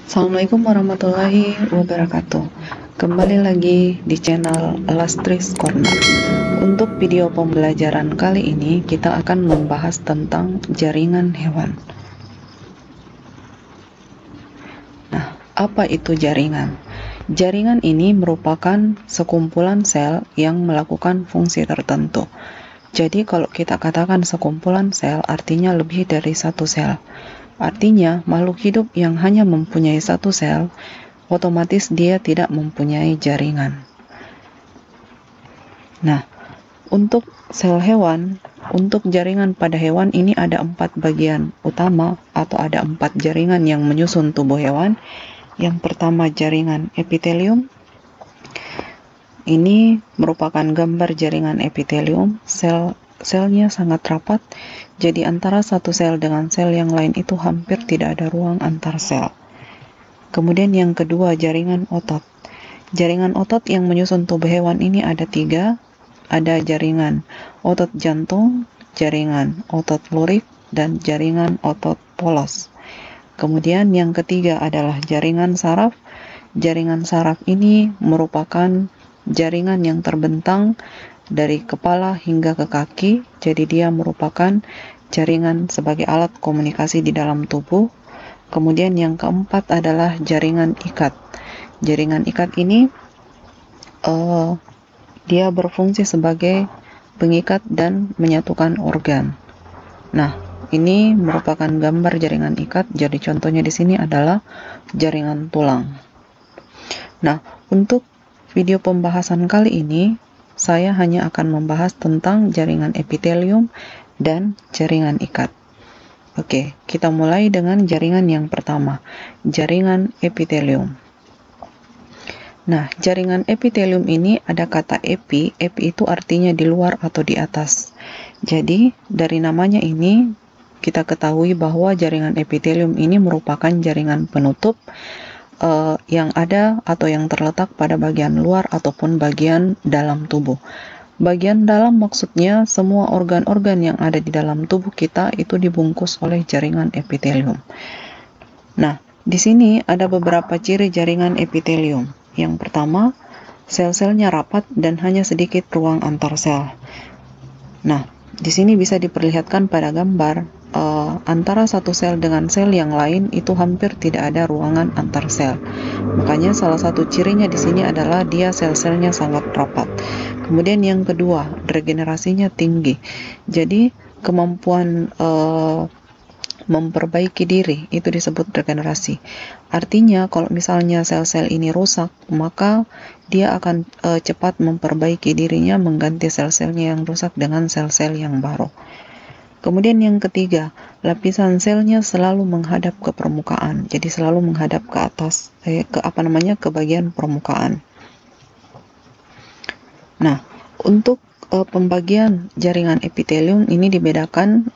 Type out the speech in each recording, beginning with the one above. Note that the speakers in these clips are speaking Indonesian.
Assalamualaikum warahmatullahi wabarakatuh. Kembali lagi di channel Lastris Corner. Untuk video pembelajaran kali ini kita akan membahas tentang jaringan hewan. Nah, apa itu jaringan? Jaringan ini merupakan sekumpulan sel yang melakukan fungsi tertentu. Jadi kalau kita katakan sekumpulan sel, artinya lebih dari satu sel. Artinya, makhluk hidup yang hanya mempunyai satu sel, otomatis dia tidak mempunyai jaringan. Nah, untuk sel hewan, untuk jaringan pada hewan ini ada 4 bagian utama atau ada 4 jaringan yang menyusun tubuh hewan. Yang pertama jaringan epitelium. Ini merupakan gambar jaringan epitelium. Selnya sangat rapat, jadi antara satu sel dengan sel yang lain itu hampir tidak ada ruang antar sel. Kemudian yang kedua, jaringan otot. Jaringan otot yang menyusun tubuh hewan ini ada 3. Ada jaringan otot jantung, jaringan otot lurik, dan jaringan otot polos. Kemudian yang ketiga adalah jaringan saraf. Jaringan saraf ini merupakan jaringan yang terbentang dari kepala hingga ke kaki, jadi dia merupakan jaringan sebagai alat komunikasi di dalam tubuh. Kemudian yang keempat adalah jaringan ikat. Jaringan ikat ini dia berfungsi sebagai pengikat dan menyatukan organ. Nah, ini merupakan gambar jaringan ikat. Jadi contohnya di sini adalah jaringan tulang. Nah, untuk video pembahasan kali ini saya hanya akan membahas tentang jaringan epitelium dan jaringan ikat. Oke, kita mulai dengan jaringan yang pertama, jaringan epitelium. Nah, jaringan epitelium ini ada kata epi. Epi itu artinya di luar atau di atas. Jadi, dari namanya ini kita ketahui bahwa jaringan epitelium ini merupakan jaringan penutup yang ada atau yang terletak pada bagian luar ataupun bagian dalam tubuh. Bagian dalam maksudnya semua organ-organ yang ada di dalam tubuh kita itu dibungkus oleh jaringan epitelium. Nah, di sini ada beberapa ciri jaringan epitelium. Yang pertama, sel-selnya rapat dan hanya sedikit ruang antar sel. Nah, di sini bisa diperlihatkan pada gambar antara satu sel dengan sel yang lain itu hampir tidak ada ruangan antar sel. Makanya salah satu cirinya di sini adalah dia sel-selnya sangat rapat. Kemudian yang kedua, regenerasinya tinggi. Jadi kemampuan memperbaiki diri itu disebut regenerasi. Artinya kalau misalnya sel-sel ini rusak, maka dia akan cepat memperbaiki dirinya, mengganti sel-selnya yang rusak dengan sel-sel yang baru. Kemudian yang ketiga, lapisan selnya selalu menghadap ke permukaan. Jadi selalu menghadap ke atas, ke bagian permukaan. Nah, untuk pembagian jaringan epitelium ini dibedakan.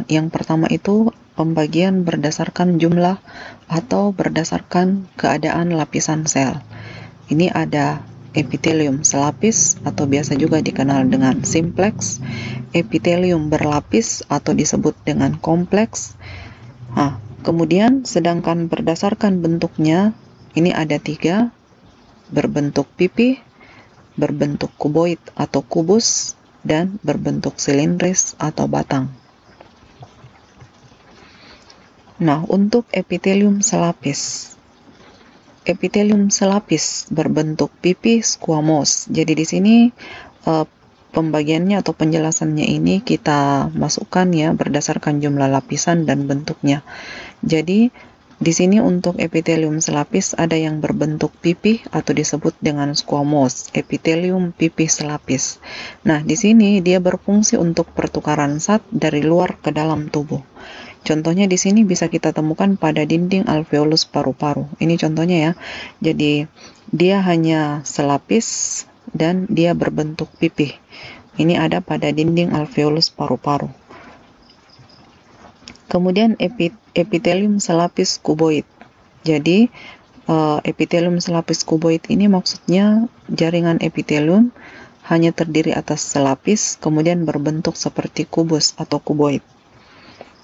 Yang pertama itu pembagian berdasarkan jumlah atau berdasarkan keadaan lapisan sel. Ini ada epitelium selapis atau biasa juga dikenal dengan simplex, epitelium berlapis atau disebut dengan kompleks. Nah, kemudian sedangkan berdasarkan bentuknya ini ada 3, berbentuk pipih, berbentuk kuboid atau kubus, dan berbentuk silindris atau batang. Nah, untuk epitelium selapis. Epitelium selapis berbentuk pipih squamous. Jadi di sini pembagiannya atau penjelasannya ini kita masukkan ya berdasarkan jumlah lapisan dan bentuknya. Jadi di sini untuk epitelium selapis ada yang berbentuk pipih atau disebut dengan squamous, epitelium pipih selapis. Nah, di sini dia berfungsi untuk pertukaran zat dari luar ke dalam tubuh. Contohnya di sini bisa kita temukan pada dinding alveolus paru-paru. Ini contohnya ya. Jadi dia hanya selapis dan dia berbentuk pipih. Ini ada pada dinding alveolus paru-paru. Kemudian epitelium selapis kuboid. Jadi epitelium selapis kuboid ini maksudnya jaringan epitelium hanya terdiri atas selapis kemudian berbentuk seperti kubus atau kuboid.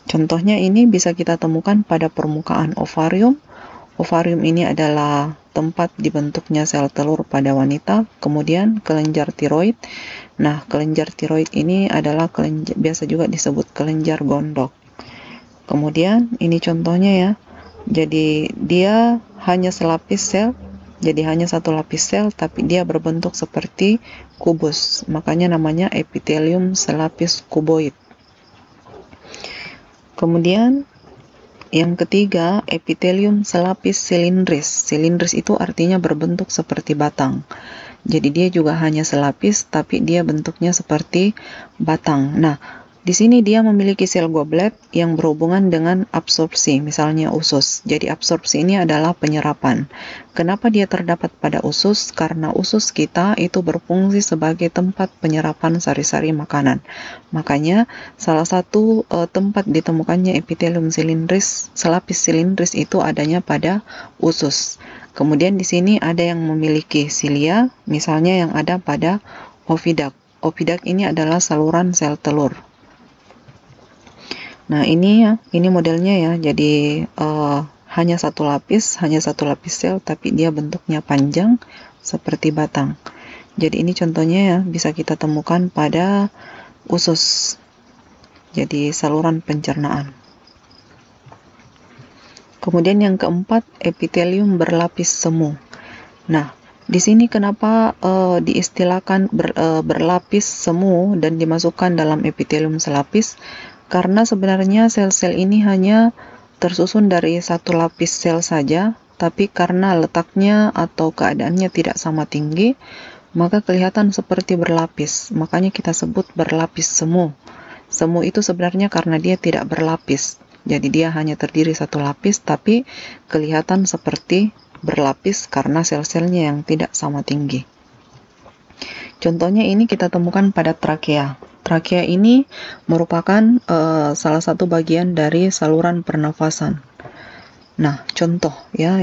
Contohnya ini bisa kita temukan pada permukaan ovarium, Ovarium ini adalah tempat dibentuknya sel telur pada wanita. Kemudian kelenjar tiroid. Nah, kelenjar tiroid ini adalah biasa juga disebut kelenjar gondok. Kemudian ini contohnya ya. Jadi dia hanya selapis sel. Jadi hanya satu lapis sel, tapi dia berbentuk seperti kubus. Makanya namanya epitelium selapis kuboid. Kemudian yang ketiga, epitelium selapis silindris. Silindris itu artinya berbentuk seperti batang. Jadi dia juga hanya selapis, tapi dia bentuknya seperti batang. Nah, di sini dia memiliki sel goblet yang berhubungan dengan absorpsi, misalnya usus. Jadi absorpsi ini adalah penyerapan. Kenapa dia terdapat pada usus? Karena usus kita itu berfungsi sebagai tempat penyerapan sari-sari makanan. Makanya salah satu tempat ditemukannya epitelium silindris, selapis silindris itu adanya pada usus. Kemudian di sini ada yang memiliki silia, misalnya yang ada pada oviduct. Oviduct ini adalah saluran sel telur. Nah, ini modelnya ya. Jadi hanya satu lapis sel, tapi dia bentuknya panjang seperti batang. Jadi ini contohnya ya, bisa kita temukan pada usus. Jadi saluran pencernaan. Kemudian yang keempat, epitelium berlapis semu. Nah, di sini kenapa diistilahkan berlapis semu dan dimasukkan dalam epitelium selapis? Karena sebenarnya sel-sel ini hanya tersusun dari satu lapis sel saja, tapi karena letaknya atau keadaannya tidak sama tinggi, maka kelihatan seperti berlapis. Makanya kita sebut berlapis semu. Semu itu sebenarnya karena dia tidak berlapis. Jadi dia hanya terdiri satu lapis, tapi kelihatan seperti berlapis karena sel-selnya yang tidak sama tinggi. Contohnya ini kita temukan pada trakea. Trakea ini merupakan salah satu bagian dari saluran pernafasan. Nah, contoh ya,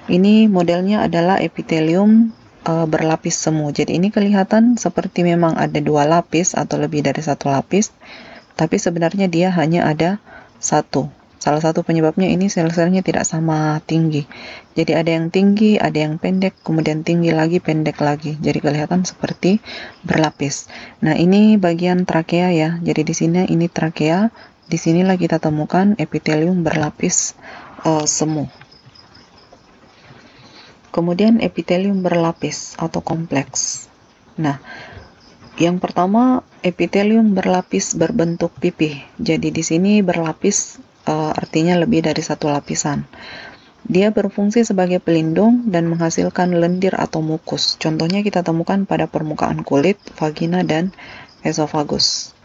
ini modelnya adalah epitelium berlapis semu. Jadi ini kelihatan seperti memang ada dua lapis atau lebih dari satu lapis, tapi sebenarnya dia hanya ada satu. Salah satu penyebabnya ini sel-selnya tidak sama tinggi. Jadi ada yang tinggi, ada yang pendek, kemudian tinggi lagi, pendek lagi. Jadi kelihatan seperti berlapis. Nah, ini bagian trakea ya. Jadi di sini ini trakea. Disinilah kita temukan epitelium berlapis semu. Kemudian epitelium berlapis atau kompleks. Nah, yang pertama epitelium berlapis berbentuk pipih. Jadi di sini berlapis artinya lebih dari satu lapisan. Dia berfungsi sebagai pelindung dan menghasilkan lendir atau mukus. Contohnya kita temukan pada permukaan kulit, vagina, dan esofagus.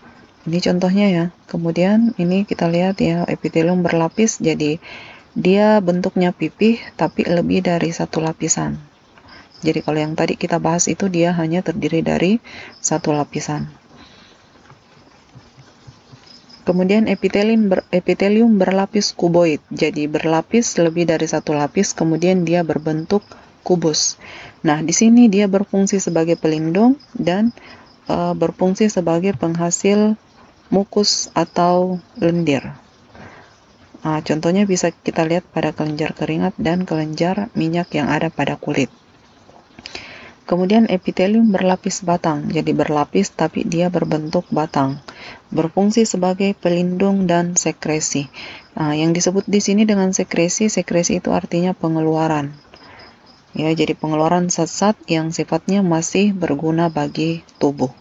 Ini contohnya ya. Kemudian ini kita lihat ya, epitelium berlapis. Jadi dia bentuknya pipih tapi lebih dari satu lapisan. Jadi kalau yang tadi kita bahas itu dia hanya terdiri dari satu lapisan. Kemudian epitelium berlapis kuboid. Jadi berlapis lebih dari satu lapis, kemudian dia berbentuk kubus. Nah, di sini dia berfungsi sebagai pelindung dan berfungsi sebagai penghasil mukus atau lendir. Nah, contohnya bisa kita lihat pada kelenjar keringat dan kelenjar minyak yang ada pada kulit. Kemudian epitelium berlapis batang, jadi berlapis tapi dia berbentuk batang, berfungsi sebagai pelindung dan sekresi. Nah, yang disebut di sini dengan sekresi itu artinya pengeluaran. Ya, jadi pengeluaran zat-zat yang sifatnya masih berguna bagi tubuh.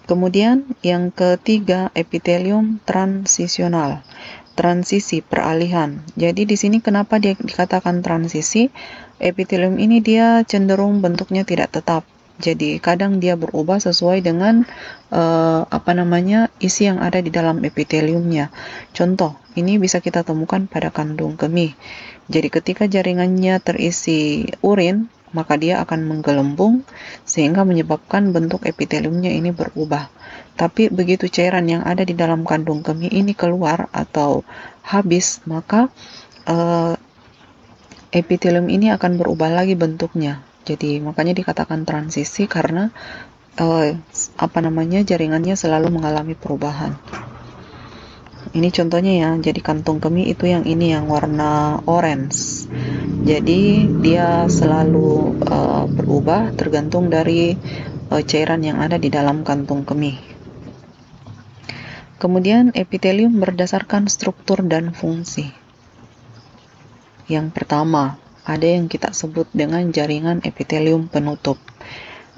Kemudian yang ketiga, epitelium transisional. Transisi, peralihan. Jadi di sini kenapa dia dikatakan transisi? Epitelium ini dia cenderung bentuknya tidak tetap. Jadi kadang dia berubah sesuai dengan isi yang ada di dalam epiteliumnya. Contoh, ini bisa kita temukan pada kandung kemih. Jadi ketika jaringannya terisi urin, maka dia akan menggelembung sehingga menyebabkan bentuk epiteliumnya ini berubah. Tapi begitu cairan yang ada di dalam kandung kemih ini keluar atau habis, maka epitelium ini akan berubah lagi bentuknya. Jadi makanya dikatakan transisi karena jaringannya selalu mengalami perubahan. Ini contohnya ya, jadi kantung kemih itu yang ini yang warna orange. Jadi dia selalu berubah tergantung dari cairan yang ada di dalam kantung kemih. Kemudian epitelium berdasarkan struktur dan fungsi. Yang pertama, ada yang kita sebut dengan jaringan epitelium penutup.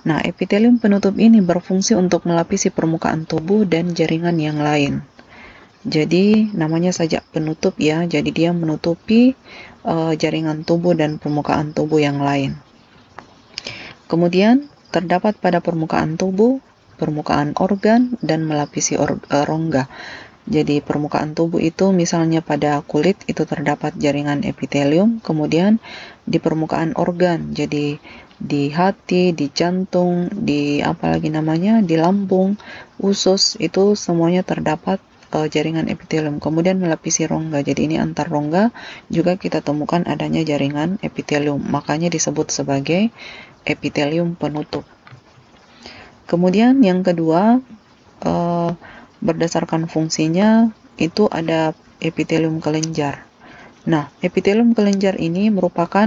Nah, epitelium penutup ini berfungsi untuk melapisi permukaan tubuh dan jaringan yang lain. Jadi, namanya saja penutup ya, jadi dia menutupi jaringan tubuh dan permukaan tubuh yang lain. Kemudian, terdapat pada permukaan tubuh, permukaan organ, dan melapisi rongga. Jadi permukaan tubuh itu misalnya pada kulit itu terdapat jaringan epitelium, kemudian di permukaan organ, jadi di hati, di jantung, di apalagi namanya, di lambung, usus, itu semuanya terdapat jaringan epitelium. Kemudian melapisi rongga, jadi ini antar rongga juga kita temukan adanya jaringan epitelium, makanya disebut sebagai epitelium penutup. Kemudian yang kedua, berdasarkan fungsinya itu ada epitelium kelenjar. Nah, epitelium kelenjar ini merupakan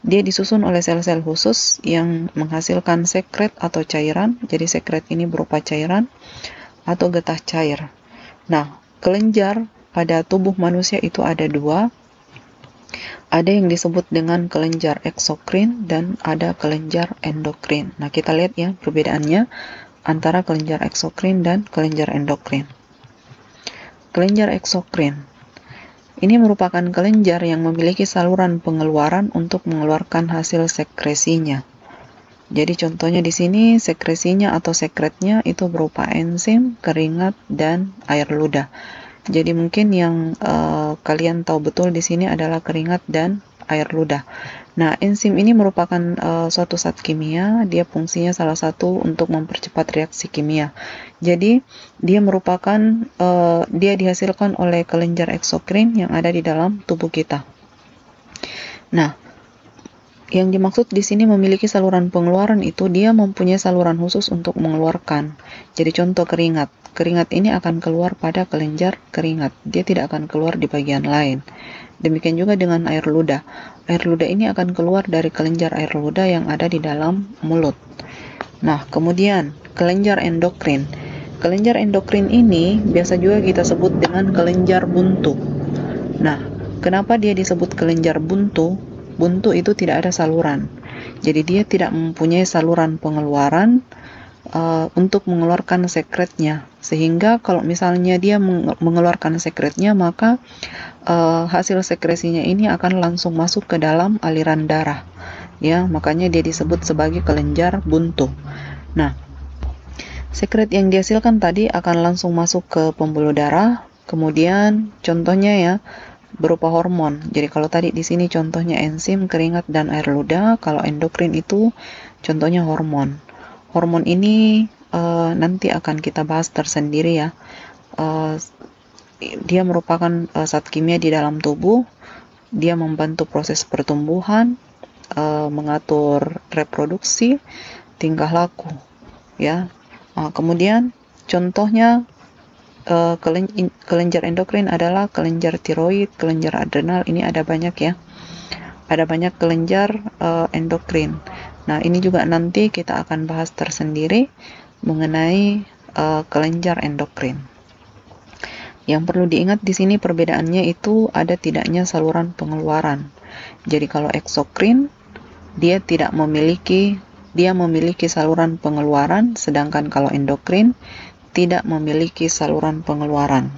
dia disusun oleh sel-sel khusus yang menghasilkan sekret atau cairan. Jadi sekret ini berupa cairan atau getah cair. Nah, kelenjar pada tubuh manusia itu ada dua. Ada yang disebut dengan kelenjar eksokrin dan ada kelenjar endokrin. Nah, kita lihat ya perbedaannya antara kelenjar eksokrin dan kelenjar endokrin. Kelenjar eksokrin ini merupakan kelenjar yang memiliki saluran pengeluaran untuk mengeluarkan hasil sekresinya. Jadi contohnya di sini sekresinya atau sekretnya itu berupa enzim, keringat, dan air ludah. Jadi mungkin yang kalian tahu betul di sini adalah keringat dan air ludah. Nah, enzim ini merupakan suatu zat kimia, dia fungsinya salah satu untuk mempercepat reaksi kimia. Jadi, dia merupakan dia dihasilkan oleh kelenjar eksokrin yang ada di dalam tubuh kita. Nah, yang dimaksud di sini memiliki saluran pengeluaran itu dia mempunyai saluran khusus untuk mengeluarkan. Jadi contoh keringat. Keringat ini akan keluar pada kelenjar keringat. Dia tidak akan keluar di bagian lain. Demikian juga dengan air ludah. Air ludah ini akan keluar dari kelenjar air ludah yang ada di dalam mulut. Nah, kemudian kelenjar endokrin. Kelenjar endokrin ini biasa juga kita sebut dengan kelenjar buntu. Nah, kenapa dia disebut kelenjar buntu? Buntu itu tidak ada saluran. Jadi dia tidak mempunyai saluran pengeluaran untuk mengeluarkan sekretnya. Sehingga kalau misalnya dia mengeluarkan sekretnya, maka hasil sekresinya ini akan langsung masuk ke dalam aliran darah. Ya, makanya dia disebut sebagai kelenjar buntu. Nah, sekret yang dihasilkan tadi akan langsung masuk ke pembuluh darah. Kemudian contohnya ya berupa hormon. Jadi kalau tadi di sini contohnya enzim, keringat, dan air ludah, kalau endokrin itu contohnya hormon. Hormon ini nanti akan kita bahas tersendiri ya. Dia merupakan zat kimia di dalam tubuh. Dia membantu proses pertumbuhan, mengatur reproduksi, tingkah laku. Ya. Kemudian contohnya kelenjar endokrin adalah kelenjar tiroid, kelenjar adrenal, ini ada banyak ya. Ada banyak kelenjar endokrin. Nah, ini juga nanti kita akan bahas tersendiri mengenai kelenjar endokrin. Yang perlu diingat di sini perbedaannya itu ada tidaknya saluran pengeluaran. Jadi kalau eksokrin dia memiliki saluran pengeluaran, sedangkan kalau endokrin tidak memiliki saluran pengeluaran.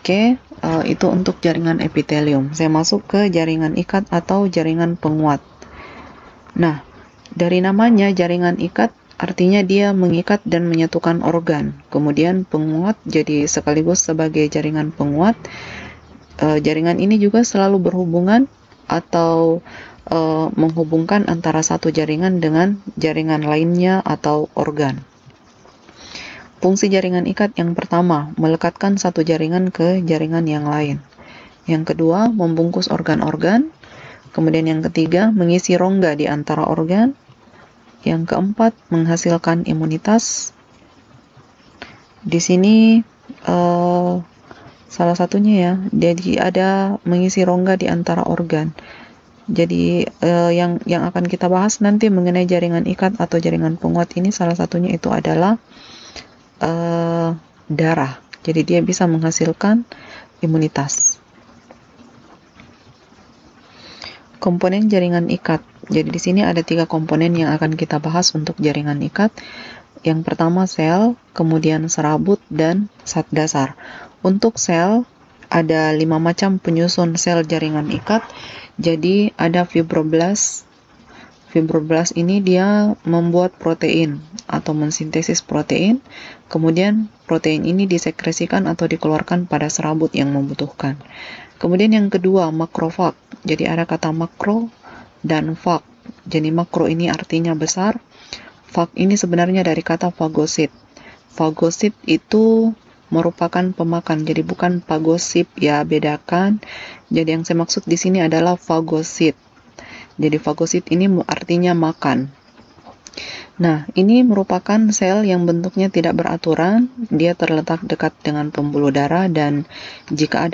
Oke, itu untuk jaringan epitelium. Saya masuk ke jaringan ikat atau jaringan penguat. Nah, dari namanya jaringan ikat artinya dia mengikat dan menyatukan organ. Kemudian penguat jadi sekaligus sebagai jaringan penguat. Jaringan ini juga selalu berhubungan atau menghubungkan antara satu jaringan dengan jaringan lainnya atau organ. Fungsi jaringan ikat yang pertama, melekatkan satu jaringan ke jaringan yang lain. Yang kedua, membungkus organ-organ. Kemudian yang ketiga, mengisi rongga di antara organ. Yang keempat, menghasilkan imunitas. Di sini salah satunya ya, jadi ada mengisi rongga di antara organ. Jadi yang akan kita bahas nanti mengenai jaringan ikat atau jaringan penguat ini, salah satunya itu adalah darah. Jadi dia bisa menghasilkan imunitas. Komponen jaringan ikat. Jadi di sini ada 3 komponen yang akan kita bahas untuk jaringan ikat. Yang pertama sel, kemudian serabut, dan zat dasar. Untuk sel, ada 5 macam penyusun sel jaringan ikat. Jadi ada fibroblast. Fibroblast ini dia membuat protein atau mensintesis protein. Kemudian protein ini disekresikan atau dikeluarkan pada serabut yang membutuhkan. Kemudian yang kedua, makrofag. Jadi ada kata makro dan fag. Jadi makro ini artinya besar. Fag ini sebenarnya dari kata fagosit. Fagosit itu merupakan pemakan, jadi bukan pagosip ya, bedakan. Jadi yang saya maksud di sini adalah fagosit. Jadi fagosit ini artinya makan. Nah, ini merupakan sel yang bentuknya tidak beraturan, dia terletak dekat dengan pembuluh darah, dan jika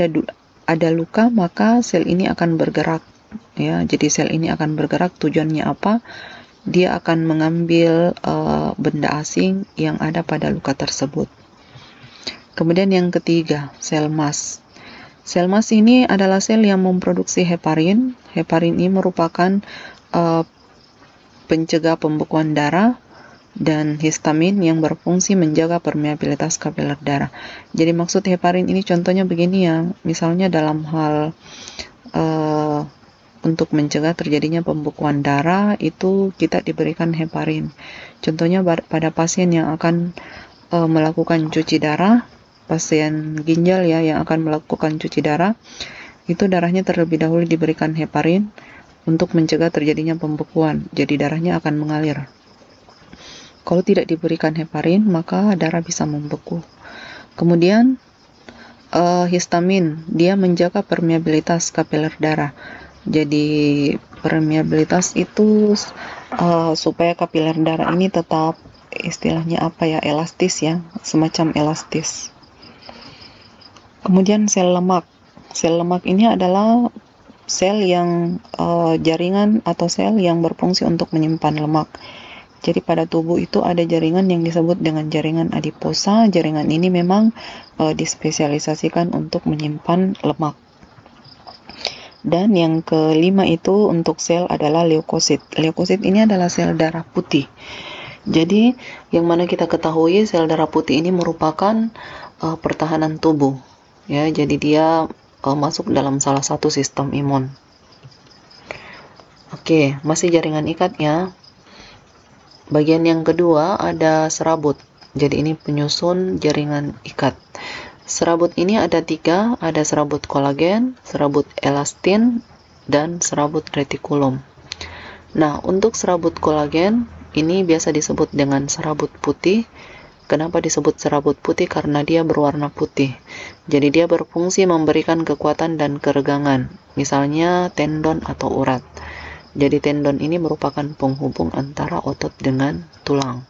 ada luka maka sel ini akan bergerak ya. Jadi sel ini akan bergerak, tujuannya apa? Dia akan mengambil benda asing yang ada pada luka tersebut. Kemudian yang ketiga, sel mas. Sel mas ini adalah sel yang memproduksi heparin. Heparin ini merupakan pencegah pembekuan darah, dan histamin yang berfungsi menjaga permeabilitas kapiler darah. Jadi maksud heparin ini contohnya begini ya, misalnya dalam hal untuk mencegah terjadinya pembekuan darah, itu kita diberikan heparin. Contohnya pada pasien yang akan melakukan cuci darah, pasien ginjal ya yang akan melakukan cuci darah, itu darahnya terlebih dahulu diberikan heparin untuk mencegah terjadinya pembekuan, jadi darahnya akan mengalir. Kalau tidak diberikan heparin, maka darah bisa membeku. Kemudian histamin, dia menjaga permeabilitas kapiler darah. Jadi permeabilitas itu supaya kapiler darah ini tetap istilahnya apa ya, elastis ya, semacam elastis. Kemudian sel lemak. Sel lemak ini adalah sel yang jaringan atau sel yang berfungsi untuk menyimpan lemak. Jadi pada tubuh itu ada jaringan yang disebut dengan jaringan adiposa. Jaringan ini memang dispesialisasikan untuk menyimpan lemak. Dan yang kelima itu untuk sel adalah leukosit. Leukosit ini adalah sel darah putih. Jadi yang mana kita ketahui sel darah putih ini merupakan pertahanan tubuh. Ya, jadi dia masuk dalam salah satu sistem imun. Oke, masih jaringan ikat ya. Bagian yang kedua ada serabut. Jadi ini penyusun jaringan ikat. Serabut ini ada 3, ada serabut kolagen, serabut elastin, dan serabut retikulum. Nah, untuk serabut kolagen ini biasa disebut dengan serabut putih. Kenapa disebut serabut putih? Karena dia berwarna putih. Jadi dia berfungsi memberikan kekuatan dan keregangan, misalnya tendon atau urat. Jadi tendon ini merupakan penghubung antara otot dengan tulang.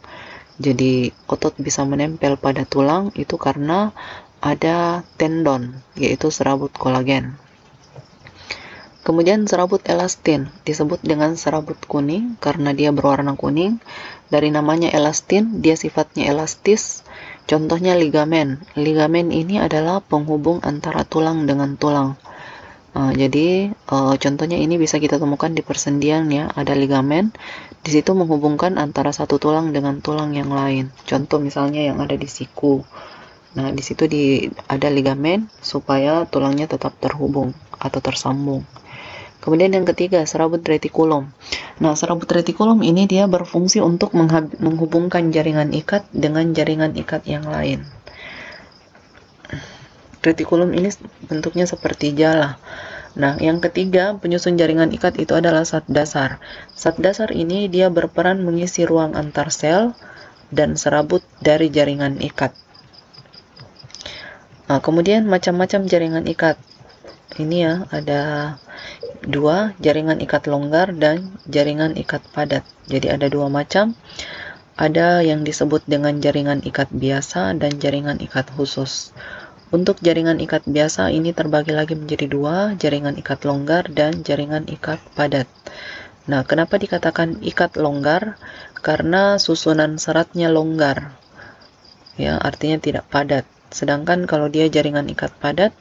Jadi otot bisa menempel pada tulang itu karena ada tendon, yaitu serabut kolagen. Kemudian serabut elastin disebut dengan serabut kuning karena dia berwarna kuning. Dari namanya elastin, dia sifatnya elastis. Contohnya ligamen. Ligamen ini adalah penghubung antara tulang dengan tulang. Jadi contohnya ini bisa kita temukan di persendian ya, ada ligamen. Di situ menghubungkan antara satu tulang dengan tulang yang lain. Contoh misalnya yang ada di siku. Nah, di situ ada ligamen supaya tulangnya tetap terhubung atau tersambung. Kemudian yang ketiga, serabut retikulum. Nah, serabut retikulum ini dia berfungsi untuk menghubungkan jaringan ikat dengan jaringan ikat yang lain. Retikulum ini bentuknya seperti jala. Nah, yang ketiga, penyusun jaringan ikat itu adalah zat dasar. Zat dasar ini dia berperan mengisi ruang antar sel dan serabut dari jaringan ikat. Nah, kemudian macam-macam jaringan ikat. Ini ya, ada 2, jaringan ikat longgar dan jaringan ikat padat. Jadi ada 2 macam. ada yang disebut dengan jaringan ikat biasa dan jaringan ikat khusus. Untuk jaringan ikat biasa ini terbagi lagi menjadi dua, jaringan ikat longgar dan jaringan ikat padat. Nah, kenapa dikatakan ikat longgar? Karena susunan seratnya longgar, ya, artinya tidak padat. Sedangkan kalau dia jaringan ikat padat,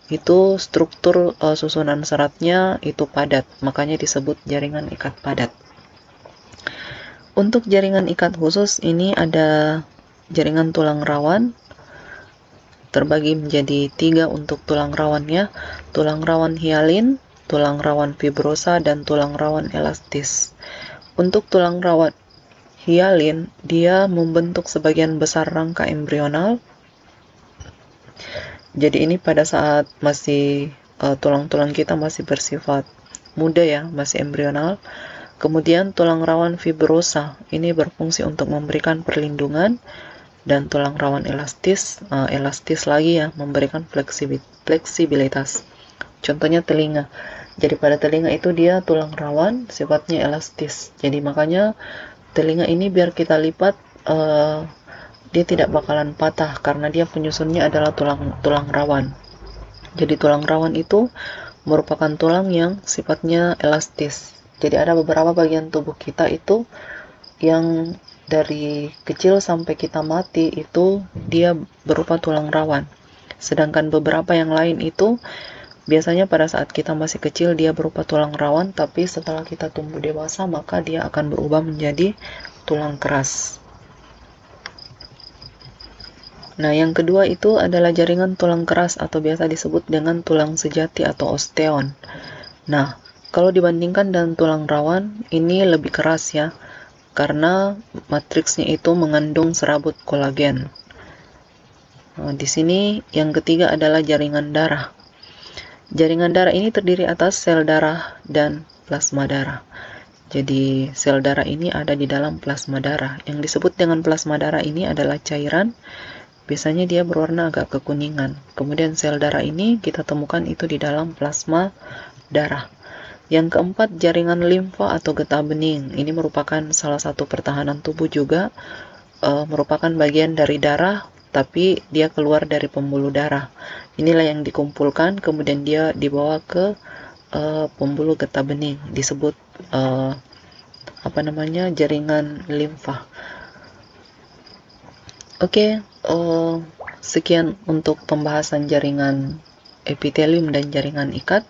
itu struktur susunan seratnya itu padat, makanya disebut jaringan ikat padat. Untuk jaringan ikat khusus ini ada jaringan tulang rawan, terbagi menjadi 3 untuk tulang rawannya, tulang rawan hialin, tulang rawan fibrosa, dan tulang rawan elastis. Untuk tulang rawan hialin, dia membentuk sebagian besar rangka embrional. Jadi ini pada saat masih tulang-tulang kita masih bersifat muda, ya, masih embrional. Kemudian tulang rawan fibrosa ini berfungsi untuk memberikan perlindungan, dan tulang rawan elastis, elastis lagi, ya, memberikan fleksibilitas. Contohnya telinga. Jadi pada telinga itu dia tulang rawan, sifatnya elastis. Jadi makanya telinga ini biar kita lipat, dia tidak bakalan patah karena dia penyusunnya adalah tulang rawan. Jadi tulang rawan itu merupakan tulang yang sifatnya elastis. Jadi ada beberapa bagian tubuh kita itu yang dari kecil sampai kita mati itu dia berupa tulang rawan. Sedangkan beberapa yang lain itu biasanya pada saat kita masih kecil dia berupa tulang rawan, tapi setelah kita tumbuh dewasa maka dia akan berubah menjadi tulang keras. Nah, yang kedua itu adalah jaringan tulang keras atau biasa disebut dengan tulang sejati atau osteon. Nah, kalau dibandingkan dengan tulang rawan, ini lebih keras, ya, karena matriksnya itu mengandung serabut kolagen. Nah, di sini yang ketiga adalah jaringan darah. Jaringan darah ini terdiri atas sel darah dan plasma darah. Jadi sel darah ini ada di dalam plasma darah. Yang disebut dengan plasma darah ini adalah cairan. Biasanya dia berwarna agak kekuningan. Kemudian sel darah ini kita temukan itu di dalam plasma darah. Yang keempat, jaringan limfa atau getah bening. Ini merupakan salah satu pertahanan tubuh juga, merupakan bagian dari darah, tapi dia keluar dari pembuluh darah. Inilah yang dikumpulkan, kemudian dia dibawa ke pembuluh getah bening, disebut jaringan limfa. Oke, sekian untuk pembahasan jaringan epitelium dan jaringan ikat.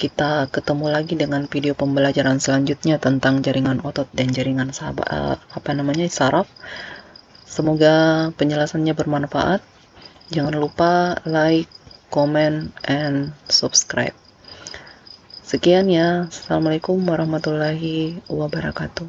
Kita ketemu lagi dengan video pembelajaran selanjutnya tentang jaringan otot dan jaringan saraf. Semoga penjelasannya bermanfaat. Jangan lupa like, comment, and subscribe. Sekian, ya. Assalamualaikum warahmatullahi wabarakatuh.